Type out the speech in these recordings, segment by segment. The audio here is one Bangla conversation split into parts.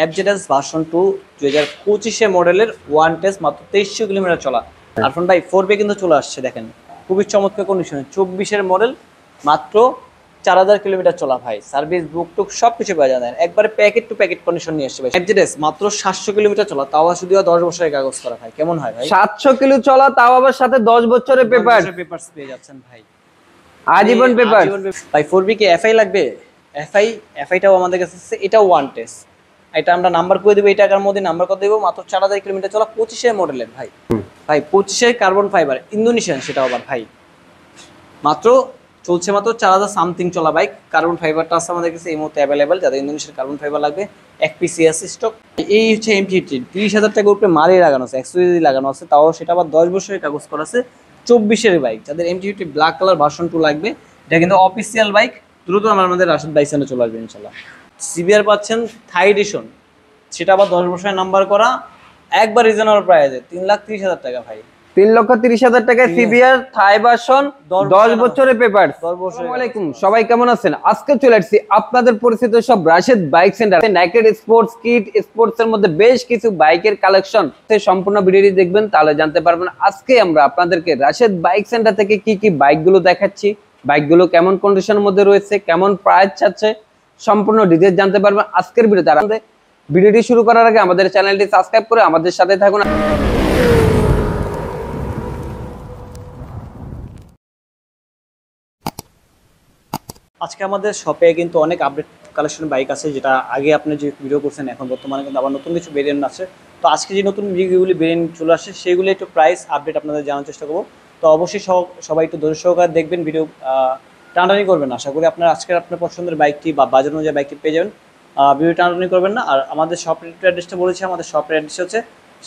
এফজেডএস ভার্সন 2 2025 মডেলের ওয়ান টেস্ট মাত্র 2300 কিলোমিটার চলা। আরফান ভাই 4B কিন্তু চলে আসছে, দেখেন খুবই চমৎকার কন্ডিশনে 24 মডেল, মাত্র 4000 কিলোমিটার চলা ভাই। সার্ভিস বুক টুক সবকিছু পাওয়া যায়, একবারে প্যাকেট টু প্যাকেট কন্ডিশন নিয়ে আসছে ভাই। এফজেডএস মাত্র 700 কিলোমিটার চলা, তাও শুধু 10 বছরের কাগজ করা ভাই। কেমন হয় ভাই? 700 কিলো চলা, তাও আবার সাথে 10 বছরের পেপারস পেয়ে যাচ্ছেন ভাই, আজীবন পেপার। ভাই 4B কে এফআই লাগবে? এফআইটাও আমাদের কাছে আছে, এটাও ওয়ান টেস্ট। এটা আমরা নাম্বার করে দেবো, এই টাকার মধ্যে নাম্বার করে দেবো। মাত্র 4000 কিলোমিটার চলা, 25 মডেলের ভাই। ভাই 25 কার্বন ফাইবার, ইন্দোনেশিয়ান, সেটাও আবার ভাই মাত্র চলছে মাত্র 4000 সামথিং চলা বাইক। কার্বন ফাইবারটা আছে আমাদের কাছে এই মুহূর্তে অ্যাভেলেবেল, যাদের ইন্দোনেশিয়ার কার্বন ফাইবার লাগবে 1 পিসি আছে স্টক। এই হচ্ছে এমটি 30,000 টাকার উপরে মালই লাগানো আছে, অ্যাক্সেসরি লাগানো আছে, তাও সেটা আবার 10 বছরের কাগজ করা আছে। 24 বাইক, যাদের এমটি ব্ল্যাক কালার ভার্সন 2 লাগবে, এটা কিন্তু অফিসিয়াল বাইক। দ্রুত আমাদের রাশেদ বাইক সেন্টারে চলে আসবে ইনশাল্লাহ। সিবিআর পাচ্ছেন থাই এডিশন, সেটা আবার 10 বছরের নাম্বার করা, একবার রিজনেবল প্রাইসে 3,30,000 টাকা ভাই। 3,30,000 টাকায় সিবিআর থাই ভার্সন 10 বছরের পেপার। আসসালামু আলাইকুম, সবাই কেমন আছেন? আজকে চলে আসছি আপনাদের পরিচিত সব Rashed bike centre. Naked sports kit, sports এর মধ্যে বেশ কিছু বাইকের কালেকশন, সম্পূর্ণ ভিডিওটি দেখবেন, তাহলে জানতে পারবেন আজকে আমরা আপনাদেরকে রাশেদ বাইক সেন্টার থেকে কি কি বাইকগুলো দেখাচ্ছি, বাইকগুলো কেমন কন্ডিশনের মধ্যে রয়েছে, কেমন প্রাইস চাচ্ছে, সম্পূর্ণ ডিটেইলস জানতে পারবেন আজকের ভিডিওতে। আর ভিডিওটি শুরু করার আগে আমাদের চ্যানেলটি সাবস্ক্রাইব করে আমাদের সাথে থাকুন। আজকে আমাদের শপে কিন্তু অনেক আপডেট কালেকশন বাইক আছে, যেটা আগে আপনি যে ভিডিও করছেন, এখন বর্তমানে কিন্তু আবার নতুন কিছু ভেরিয়েন্ট আছে। তো আজকে যে নতুন যেগুলি ভেরিয়েন্ট চলে আসে, সেগুলি একটু প্রাইস আপডেট আপনাদের জানার চেষ্টা করবো। তো অবশ্যই সবাই একটু ধৈর্য সহকারে দেখবেন, ভিডিও টানাটানি করবেন না। আশা করি আজকের আপনার পছন্দের বাইকটি বা বাজার অনুযায়ী বাইকটি পেয়ে যাবেন, ভিডিও টানাটানি করবেন না। আর আমাদের শপের অ্যাড্রেসটা বলেছি, আমাদের শপের অ্যাড্রেস হচ্ছে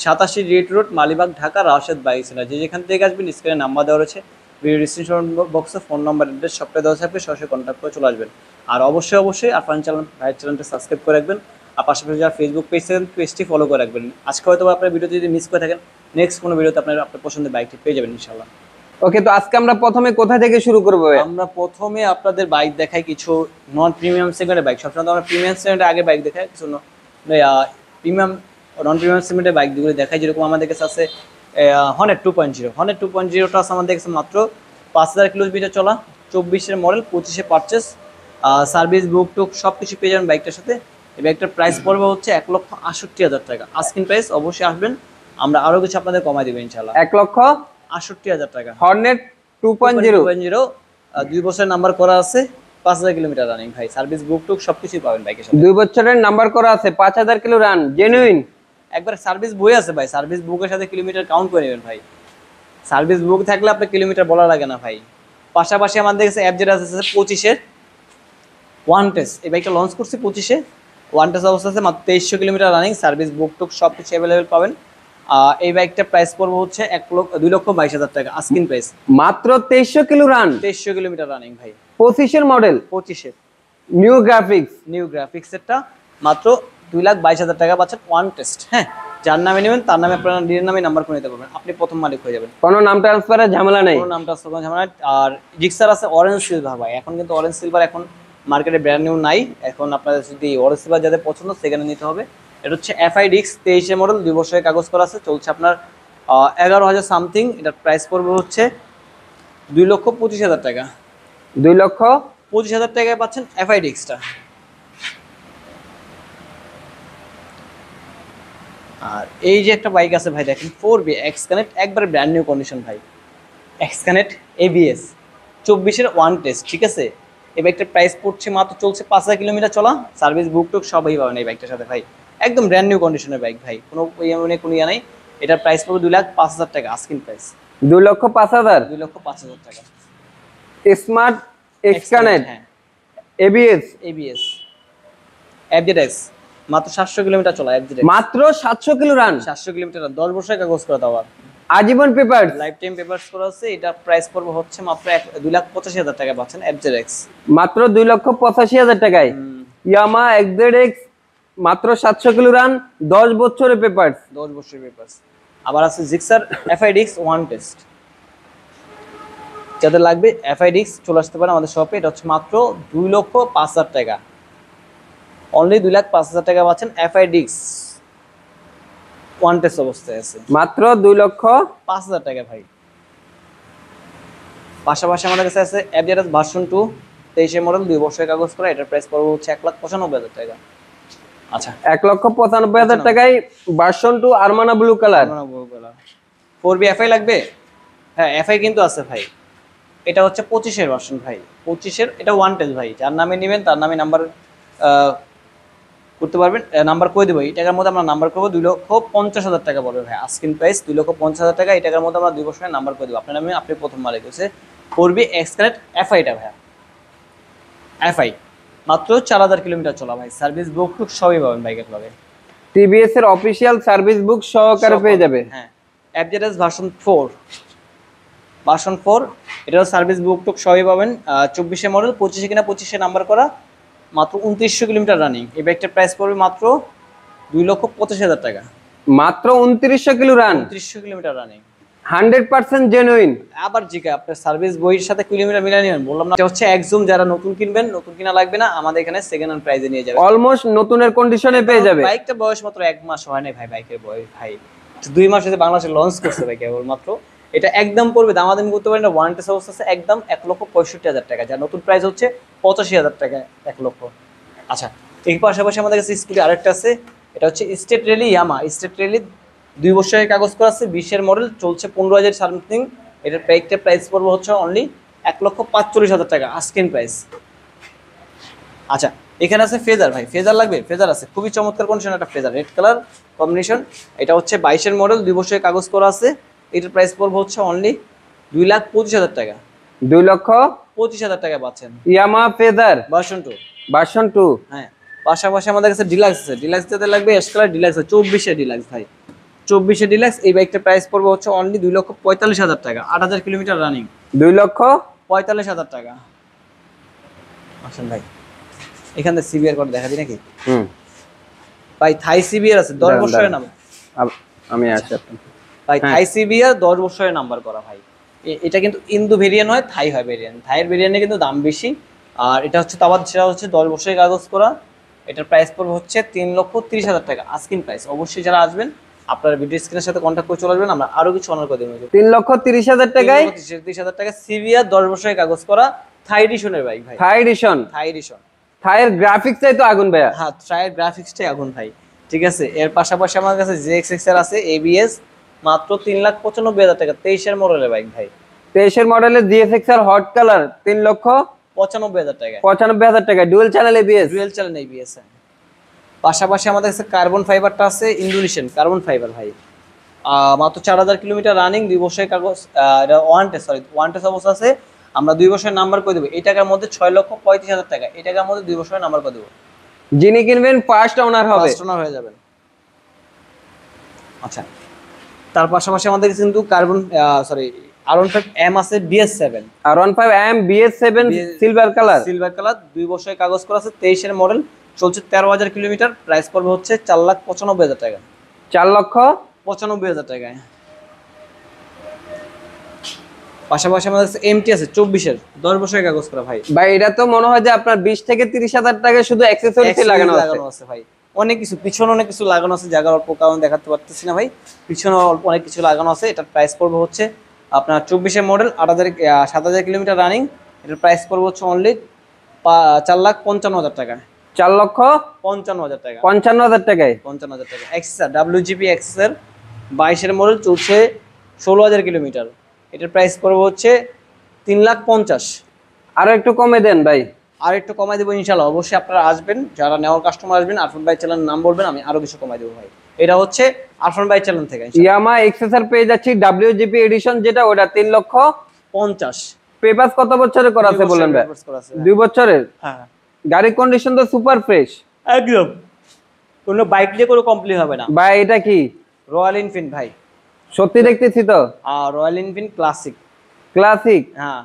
87 red road, Malibagh, Dhaka, Rashed bike centre. যেখান থেকে আসবেন স্ক্রিনে নাম্বার দেওয়া রয়েছে, ভিডিও ডিসক্রিপশন বক্সে ফোন নাম্বার, অ্যাড্রেস সবটাই দেওয়া থাকবে, সরাসরি কন্ট্যাক্ট করে চলে আসবেন। আর অবশ্যই আপনার ভাইয়ের চ্যানেলটা সাবস্ক্রাইব করে রাখবেন, আর পাশাপাশি যারা ফেসবুক পেজটি ফলো করে রাখবেন। আজকে হয়তো আপনার ভিডিও যদি মিস করে থাকেন, নেক্সট কোনো ভিডিওতে আপনার পছন্দের বাইকটি পেয়ে যাবেন ইনশাল্লাহ। ওকে, তো আজকে আমরা প্রথমে কোথা থেকে শুরু করব? আমরা প্রথমে আপনাদের বাইক দেখাই কিছু নন প্রিমিয়াম সেগমেন্টের বাইক। সবসময় আমরা প্রিমিয়াম সেগমেন্টে আগে বাইক দেখাই, কিছু প্রিমিয়াম নন প্রিমিয়াম সেগমেন্টের বাইকগুলো দেখাই। যেরকম আমাদের কাছে আছে হর্নেট 2.0, হর্নেট 2.0টা আছে আমাদের কাছে মাত্র 5000 কিলোমিটার চলা, 24 মডেল, 25 পারচেস, সার্ভিস বুক টুক সব কিছু পেয়ে যাবেন বাইকটার সাথে। এই বাইকটার প্রাইস পড়বে হচ্ছে 1,68,000 টাকা আস্কিং প্রাইস। অবশ্যই আসবেন, আমরা আরও কিছু আপনাদের কমাই দেবো ইনশাল্লাহ। 1,68,000 টাকা হর্নেট 2.0, 2 বছরের নাম্বার করা আছে, 5000 কিলোমিটার রানিং ভাই। সার্ভিস বুক টুক সবকিছুই পাবেন বাইকের সাথে। 2 বছরের নাম্বার করা আছে, 5000 কিলো রান, জেনুইন। একবার সার্ভিস বই আছে ভাই, সার্ভিস বুকের সাথে কিলোমিটার কাউন্ট করে নেবেন ভাই। সার্ভিস বুক থাকলে আপনার কিলোমিটার বলা লাগে না ভাই। পাশাপাশি আমাদের কাছে এফজেডএস আছে 25 ওয়ান টেস্ট। এই বাইকটা লঞ্চ করছি 25 ওয়ান টেস্ট অবস্থা আছে, মাত্র 2300 কিলোমিটার রানিং, সার্ভিস বুক টুক সব কিছু অ্যাভেলেবেল পাবেন। এই বাইকটার প্রাইস পড়বে হচ্ছে 2,22,000 টাকা আস্কিং প্রাইস। মাত্র 2300 কিলো রান, 2300 কিলোমিটার রানিং ভাই। 25 মডেল, 25 নিউ গ্রাফিক্স এটা মাত্র 2,22,000 টাকা পাচ্ছেন ওয়ান টেস্ট। হ্যাঁ, যার নামে নেবেন তার নামে আপনার নিজের নামে নাম্বার করে নিতে পারবেন, আপনি প্রথম মালিক হয়ে যাবেন। কোনো নাম ট্রান্সফারের ঝামেলা নেই, কোনো নাম ট্রান্সফার ঝামেলা। আর জিক্সার আছে অরেঞ্জ সিলভার ভাই, এখন কিন্তু অরেঞ্জ সিলভার এখন মার্কেটে ব্র্যান্ড নিউ নাই। এখন আপনাদের যদি অরেঞ্জ সিলভার যাদের পছন্দ সেখানে নিতে হবে। এটা হচ্ছে এফআইডিক্স 23 মডেল, 2 বছরের কাগজ করা আছে, চলছে আপনার 11,000 সামথিং। এটার প্রাইস পড়বে হচ্ছে 2,25,000 টাকা। 2,25,000 টাকায় পাচ্ছেন এফআইডিক্সটা। আর এই যে একটা বাইক আছে ভাই, দেখেন 4B এক্স কানেক্ট, একবারে ব্র্যান্ড নিউ কন্ডিশন ভাই। X connect ABS 24 one test, ঠিক আছে। এই বাইকটার প্রাইস পড়ছে মাত্র, চলছে 5000 কিলোমিটার চলা, সার্ভিস বুক টুক সবই পাবেন এই বাইকটার সাথে ভাই। একদম ব্র্যান্ড নিউ কন্ডিশনের বাইক ভাই, কোনো কোনো ইয়ে নেই। এটার প্রাইস পড়বে 2,05,000 টাকা আস্কিং প্রাইস। 2,05,000, 2,05,000 টাকা। স্মার্ট এক্স কানেক্ট, হ্যাঁ, এবিএস এফজেডএস মাত্র 700 কিলোমিটার চলা, এফজেডএস মাত্র 700 কিলো রান, 700 কিলোমিটার, 10 বছরের কাগজ করা দাও, আজীবন পেপার, লাইফ টাইম পেপারস করা আছে। এটা প্রাইস পড়বে হচ্ছে মাত্র 2,85,000 টাকা পাচ্ছেন এফজেডএক্স, মাত্র 2,85,000 টাকায়। ইয়ামা এক্সজেডএক্স মাত্র 700 কিলো রান, 10 বছরের পেপার, 10 বছরের পেপারস। আবার আছে জিক্সার এফআইডিক্স ওয়ান টেস্ট, যাদের লাগবে এফআইডিক্স চলে আসতে পারে আমাদের শপে। এটা হচ্ছে মাত্র 2,05,000 টাকা। অনলি 2,05,000 টাকা পাচ্ছেন। এফআই ডিক্স ওয়ান টেস্ট অবস্থায় আছে, মাত্র 2,05,000 টাকা ভাই। পাশাপাশি আমাদের কাছে আছে এফজেডএস ভার্সন 2 23 মডেল 2 বছরের কাগজ করা, এটার প্রাইস পড়বে হচ্ছে 1,95,000 টাকা। আচ্ছা 1,95,000 টাকায় ভার্সন 2 আরমানা ব্লু কালার। 4B এফআই লাগবে? হ্যাঁ এফআই কিন্তু আছে ভাই। এটা হচ্ছে 25 ভার্সন ভাই, 25 এটা ওয়ান টেস্ট ভাই। যার নামে নেবেন তার নামে নাম্বার করতে পারবেন, নাম্বার করে দেবো। এই টাকার মধ্যে আমরা নাম্বার করবো 2,50,000 টাকা পড়বে ভাই। আস্কিং প্রাইস 2,50,000 টাকা। এই টাকার মধ্যে আমরা 2 বছরের নাম্বার করে দেবো আপনার নামে, আপনি প্রথম মালিক হচ্ছে। 4B এক্সকালেট এফআইটা ভাইয়া, এফআই মাত্র 4,000 কিলোমিটার চলা ভাই। সার্ভিস বুক টুক সবই পাবেন বাইকের ক্লাবে। টিভিএস এর অফিশিয়াল সার্ভিস বুক সহকারে পেয়ে যাবে। হ্যাঁ এফজেডএস ভার্সন 4 এটাও সার্ভিস বুক টুক সবই পাবেন। 24 মডেল, 25 কিনা 25 নাম্বার করা, মাত্র 2900 কিলোমিটার রানিং। এই বাইকটার প্রাইস পড়বে মাত্র 2,25,000 টাকা। মাত্র 2900 kilo run, 2900 kilometre running, 100% genuine. আবার জিকা আপনার সার্ভিস বইয়ের সাথে কিলোমিটার মিলিয়ে নেবেন। বললাম না, এটা হচ্ছে একজুম। যারা নতুন কিনবেন, নতুন কিনা লাগবে না, আমাদের এখানে সেকেন্ড হ্যান্ড প্রাইসে নিয়ে যাবে। অলমোস্ট নতুনের কন্ডিশনে পেয়ে যাবে। বাইকটা বয়স মাত্র 1 মাস হয় না ভাই, বাইকের বয়স ভাই 2 মাস হতে বাংলাদেশে লঞ্চ করছে ভাই কেবল মাত্র। এটা একদম পড়বে, দামাদামি করতে পারেন না, ওয়ান টেস্ট অবস্থা আছে একদম 1,65,000 টাকা। যার নতুন প্রাইস হচ্ছে 85,000 টাকা, 1 লক্ষ। আচ্ছা এর পাশাপাশি আমাদের কাছে স্কুটি আরেকটা আছে, এটা হচ্ছে স্টেট রেলি ইয়ামা। স্টেট রেলি 2 বছরের কাগজ করা আছে, 20 মডেল, চলছে 15,000 সামথিং। এটার বাইকটা প্রাইস পড়বে হচ্ছে অনলি 1,45,000 টাকা আস্কিং প্রাইস। আচ্ছা এখানে আছে ফেজার ভাই, ফেজার লাগবে? ফেজার আছে, খুবই চমৎকার কন্ডিশন একটা ফেজার, রেড কালার কম্বিনেশন। এটা হচ্ছে 22 মডেল, 2 বছরের কাগজ করা আছে। এটার প্রাইস পড়বে হচ্ছে অনলি 2,25,000 টাকা। 2,25,000 টাকা পাচ্ছেন ইয়ামা ফেজার ভার্সন 2। হ্যাঁ পাশাপাশি আমাদের কাছে ডিলাক্স আছে। ডিলাক্স যেতে লাগবে এস কালার ডিলাক্স, 24 ডিলাক্স ভাই, 24 ডিলাক্স। এই বাইকটার প্রাইস পড়বে হচ্ছে অনলি 2,45,000 টাকা, 8,000 কিলোমিটার রানিং, 2,45,000 টাকা। আসেন ভাই এখান থেকে সিবিআর করে দেখা দিই নাকি? ভাই থাই সিবিআর আছে 10 বছরের নাম। আমি আসি ভাই থাই সিবিআর 10 বছরের নাম্বার করা ভাই। এটা কিন্তু ইন্দু ভেরিয়েন্ট হয়, থাই হয় ভেরিয়েন্ট। থাইয়ের ভেরিয়েন্টে কিন্তু দাম বেশি, আর এটা হচ্ছে তাবাদ, সেটা হচ্ছে 10 বছরের কাগজ করা। এটার প্রাইস পড়বে হচ্ছে 3,30,000 টাকা আস্কিং প্রাইস। অবশ্যই যারা আসবেন আপনারা ভিডিও স্ক্রিনের সাথে কন্ট্যাক্ট করে চলে আসবেন, আমরা আরো কিছু অনার করে দেবো। 3,30,000 টাকায় 3,30,000 টাকা সিবিআর 10 বছরের কাগজ করা থাই এডিশনের বাইক ভাই। থাই এডিশন থাইয়ের গ্রাফিক্সটাই তো আগুন ভাইয়া। হ্যাঁ থাইয়ের গ্রাফিক্সটাই আগুন ভাই। ঠিক আছে, এর পাশাপাশি আমার কাছে জেএক্সএক্সআর আছে এবিএস, মাত্র 3,95,000 টাকা, 23 মডেলের বাইক ভাই। 23 মডেলের জিএসএক্সআর হট কালার 3,95,000 টাকা, 95,000 টাকা, ডুয়াল চ্যানেল এবিএস। পাশাপাশি আমাদের কাছে কার্বন ফাইবারটা আছে, ইন্দোনেশিয়ান কার্বন ফাইবার ভাই, মাত্র 4,000 কিলোমিটার রানিং, 2 বছরের কাগজ। এটা ওয়ান টেস্ট অবস্থা আছে। আমরা 2 বছরের নাম্বার করে দেবো। এই টাকার মধ্যে 6,35,000 টাকা, এই টাকার মধ্যে 2 বছরের নাম্বার করে দেবো। যিনি কিনবেন ফার্স্ট ওনার হয়ে যাবেন। আচ্ছা তার পাশাপাশি আমাদের কাছে কিন্তু কার্বন R15 M আছে BS7, R15 M BS7 silver colour 2 বছরের কাগজ করা আছে, 23 মডেল, চলছে 13,000 কিলোমিটার। প্রাইস পড়বে হচ্ছে 4,95,000 টাকা, 4,95,000 টাকায়। পাশাপাশি আমাদের কাছে এমটি আছে 24 10 বছরের কাগজ করা ভাই। এটা তো মনে হয় যে আপনার 20 থেকে 30,000 টাকা শুধু অ্যাকসেসরিজ লাগানো আছে ভাই। অনেক কিছু পিছনে অনেক কিছু লাগানো আছে, জায়গার অল্প কারণ দেখাতে পারতেছি না ভাই। পিছনে অল্প অনেক কিছু লাগানো আছে। এটার প্রাইস পড়বে হচ্ছে আপনার 24 মডেল, 7,000 কিলোমিটার রানিং। এটার প্রাইস পড়বে হচ্ছে অনলি 4,55,000 টাকা, 4,55,000 টাকা, 55,000 টাকায় 55,000 টাকা। এক্সএসআর WGP এক্সএসআর 22 মডেল, চলছে 16,000 কিলোমিটার। এটার প্রাইস পড়বে হচ্ছে 3,50,000। আরো একটু কমে দেন ভাই। আর একটু কমাই দেবো ইনশাল্লাহ। অবশ্যই আপনারা আসবেন, যারা নেওয়ার কাস্টমার আসবেন, আরফান ভাই চ্যানেল নাম বলবেন, আমি আরো কিছু কমাই দেবো ভাই। এটা হচ্ছে আরফান ভাই চ্যানেল থেকে ইয়ামা এক্সএসআর পেয়ে যাচ্ছি WGP এডিশন, যেটা ওটা 3,50,000। পেপারস কত বছরের করা আছে বলেন ভাই? 2 বছরের। হ্যাঁ গাড়ির কন্ডিশন তো সুপার ফ্রেশ একদম, কোনো বাইক দিয়ে কোনো কমপ্লেইন হবে না ভাই। এটা কি রয়্যাল এনফিল্ড ভাই? সত্যি দেখতেছি তো, রয়্যাল এনফিল্ড ক্লাসিক। হ্যাঁ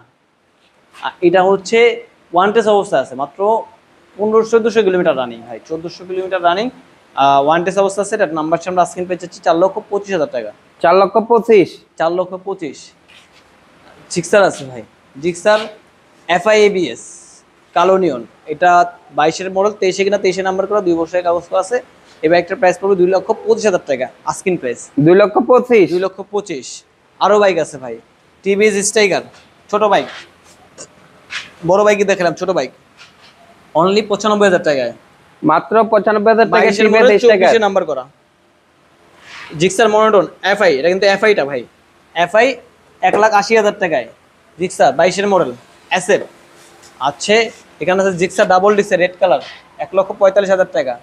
এটা হচ্ছে ওয়ান টেস্ট অবস্থা আছে, মাত্র 1400 কিলোমিটার রানিং ভাই, 1400 কিলোমিটার রানিং, ওয়ান টেস্ট অবস্থা আছে। এটার নাম্বার আমরা স্ক্রিন পেয়ে যাচ্ছি 4,25,000 টাকা, 4,25,000। জিক্সার আছে ভাই, জিক্সার FI ABS কালো নিয়ন, এটা 22-এর মডেল, 23-এ কিনা 23-এ নাম্বার করা, 2 বছরের কাগজ করা আছে। এই বাইকটার প্রাইস পড়বে 2,25,000 টাকা আস্কিং প্রাইস। 2,25,000 2,25,000। আরো বাইক আছে ভাই, টিভিএস স্ট্রাইকার, ছোট বাইক, বড় বাইকই দেখালাম, ছোট বাইক অনলি 95,000 টাকায়, মাত্র 95,000 টাকা 22-এর মডেল, 24-এ নাম্বার করা জিক্সার মনোটন এফআই। এটা কিন্তু এফআইটা ভাই, এফআই 1,80,000 টাকায় জিক্সার 22-এর মডেল এসএফ আছে। এখানে আছে জিক্সার ডাবল ডিক্সের রেড কালার 1,45,000 টাকা।